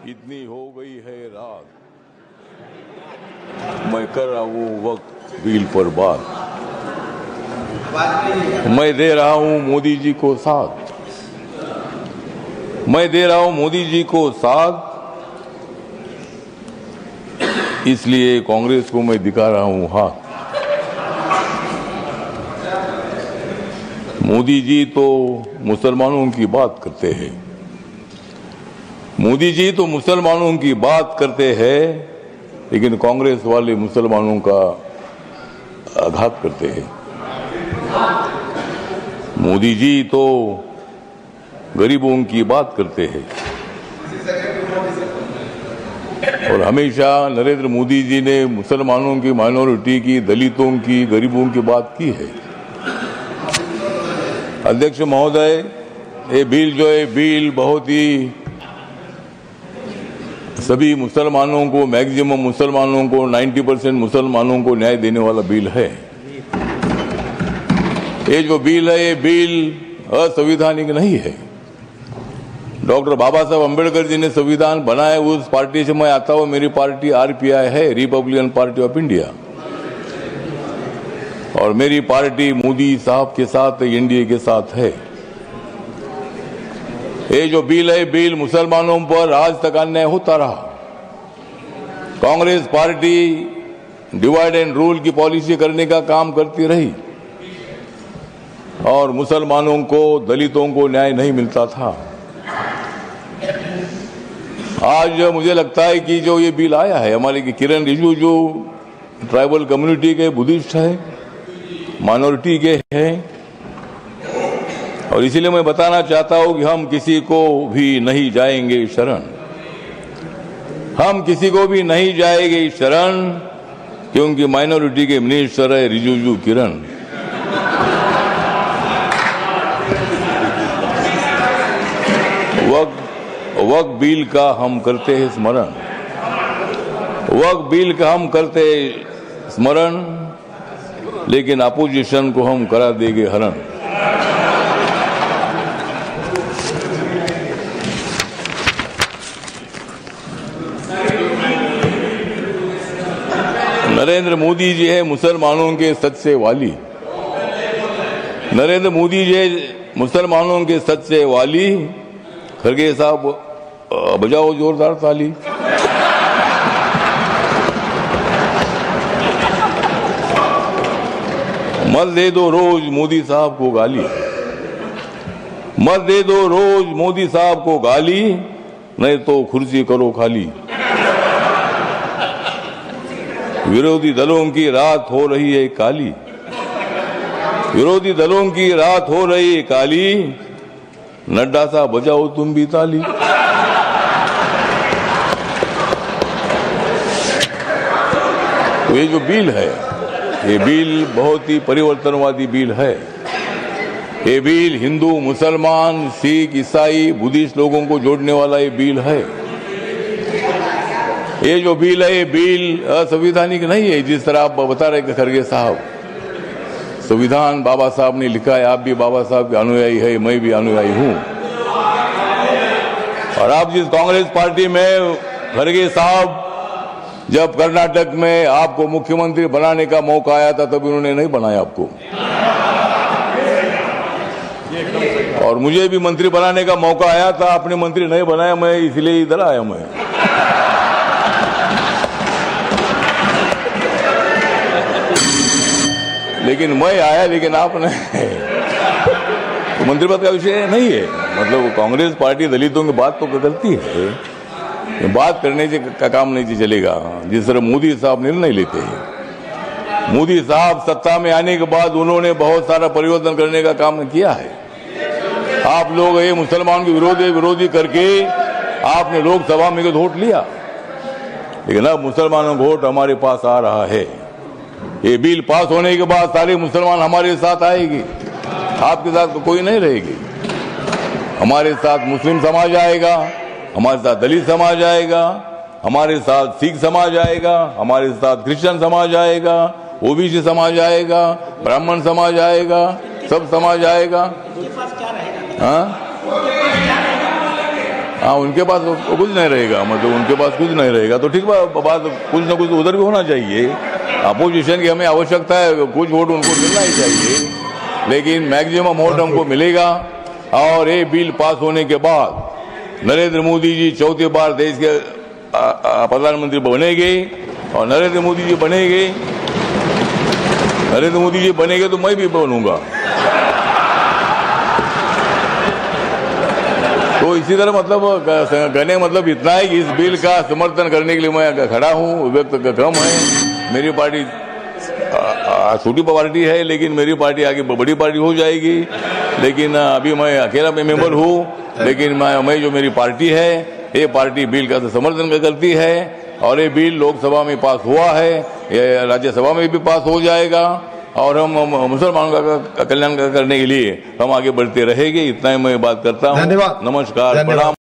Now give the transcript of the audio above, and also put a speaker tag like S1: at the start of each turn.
S1: इतनी हो गई है रात, मैं कर रहा हूँ वक्त बिल पर बात। मैं दे रहा हूँ मोदी जी को साथ, मैं दे रहा हूँ मोदी जी को साथ, इसलिए कांग्रेस को मैं दिखा रहा हूँ हाथ। मोदी जी तो मुसलमानों की बात करते हैं, मोदी जी तो मुसलमानों की बात करते हैं, लेकिन कांग्रेस वाले मुसलमानों का आघात करते हैं। मोदी जी तो गरीबों की बात करते हैं और हमेशा नरेंद्र मोदी जी ने मुसलमानों की, माइनॉरिटी की, दलितों की, गरीबों की बात की है। अध्यक्ष महोदय, ये बिल जो है बिल बहुत ही सभी मुसलमानों को, मैक्सिमम मुसलमानों को, 90% मुसलमानों को न्याय देने वाला बिल है। ये जो बिल है ये बिल असंवैधानिक नहीं है। डॉक्टर बाबा साहब अम्बेडकर जी ने संविधान बनाया, उस पार्टी से मैं आता हूं। मेरी पार्टी आरपीआई है, रिपब्लिकन पार्टी ऑफ इंडिया, और मेरी पार्टी मोदी साहब के साथ, एनडीए के साथ है। ये जो बिल है बिल मुसलमानों पर आज तक अन्याय होता रहा। Congress party divide and rule की पॉलिसी करने का काम करती रही और मुसलमानों को, दलितों को न्याय नहीं मिलता था। आज मुझे लगता है कि जो ये बिल आया है, हमारे किरण रिजिजू जो ट्राइबल कम्युनिटी के बुद्धिस्ट है, माइनॉरिटी के हैं, और इसीलिए मैं बताना चाहता हूं कि हम किसी को भी नहीं जाएंगे शरण, हम किसी को भी नहीं जाएंगे शरण, क्योंकि माइनॉरिटी के मिनिस्टर है रिजिजू किरण। वक्त बिल का हम करते हैं स्मरण, वक्त बिल का हम करते हैं स्मरण, लेकिन अपोजिशन को हम करा देंगे हरण। नरेंद्र मोदी जी है मुसलमानों के सच्चे वाली, नरेंद्र मोदी जी है मुसलमानों के सच्चे वाली। खड़गे साहब बजाओ जोरदार ताली। मत दे दो रोज मोदी साहब को गाली, मत दे दो रोज मोदी साहब को गाली, नहीं तो कुर्सी करो खाली। विरोधी दलों की रात हो रही है काली, विरोधी दलों की रात हो रही है काली, नड्डा सा बजाओ तुम भी ताली। तो ये जो बिल है, ये बिल बहुत ही परिवर्तनवादी बिल है। ये बिल हिंदू, मुसलमान, सिख, ईसाई, बुद्धिस्ट लोगों को जोड़ने वाला ये बिल है। ये जो बिल है ये बिल असंवैधानिक नहीं है, जिस तरह आप बता रहे खड़गे साहब। संविधान बाबा साहब ने लिखा है, आप भी बाबा साहब के अनुयायी है, मैं भी अनुयायी हूं। और आप जिस कांग्रेस पार्टी में, खड़गे साहब, जब कर्नाटक में आपको मुख्यमंत्री बनाने का मौका आया था तब उन्होंने नहीं बनाया आपको, और मुझे भी मंत्री बनाने का मौका आया था, आपने मंत्री नहीं बनाया, मैं इसलिए इधर आया। मैं लेकिन मैं आया, लेकिन आपने तो मंत्री पद का विषय नहीं है। मतलब कांग्रेस पार्टी दलितों की बात तो करती है, बात करने से का काम नहीं चलेगा। जिस तरह मोदी साहब निर्णय लेते हैं, मोदी साहब सत्ता में आने के बाद उन्होंने बहुत सारा परिवर्तन करने का काम किया है। आप लोग ये मुसलमान के विरोधी करके आपने लोकसभा में वोट लिया, लेकिन अब मुसलमानों का वोट हमारे पास आ रहा है। ये बिल पास होने के बाद सारे मुसलमान हमारे साथ आएगी, आपके साथ कोई नहीं रहेगी। हमारे साथ मुस्लिम समाज आएगा, हमारे साथ दलित समाज आएगा, हमारे साथ सिख समाज आएगा, हमारे साथ क्रिश्चियन समाज आएगा, ओबीसी समाज आएगा, ब्राह्मण समाज आएगा, सब समाज आएगा। हाँ, हाँ उनके पास कुछ नहीं रहेगा, मतलब उनके पास कुछ नहीं रहेगा तो ठीक बात, कुछ ना कुछ उधर भी होना चाहिए। अपोजिशन की हमें आवश्यकता है, कुछ वोट उनको मिलना ही चाहिए, लेकिन मैक्सिमम वोट हमको मिलेगा। और ये बिल पास होने के बाद नरेंद्र मोदी जी चौथी बार देश के प्रधानमंत्री बनेंगे, और नरेंद्र मोदी जी बनेंगे तो मैं भी बनूंगा। तो इसी तरह मतलब कहने मतलब इतना है कि इस बिल का समर्थन करने के लिए मैं खड़ा हूँ। व्यक्त कम है, मेरी पार्टी छोटी पार्टी है, लेकिन मेरी पार्टी आगे बड़ी पार्टी हो जाएगी। लेकिन अभी मैं अकेला मेंबर हूँ, लेकिन मैं जो मेरी पार्टी है, ये पार्टी बिल का समर्थन करती है, और ये बिल लोकसभा में पास हुआ है, ये राज्यसभा में भी पास हो जाएगा, और हम मुसलमानों का कल्याण करने के लिए हम आगे बढ़ते रहेंगे। इतना ही मैं बात करता हूँ।
S2: धन्यवाद।
S1: नमस्कार, प्रणाम।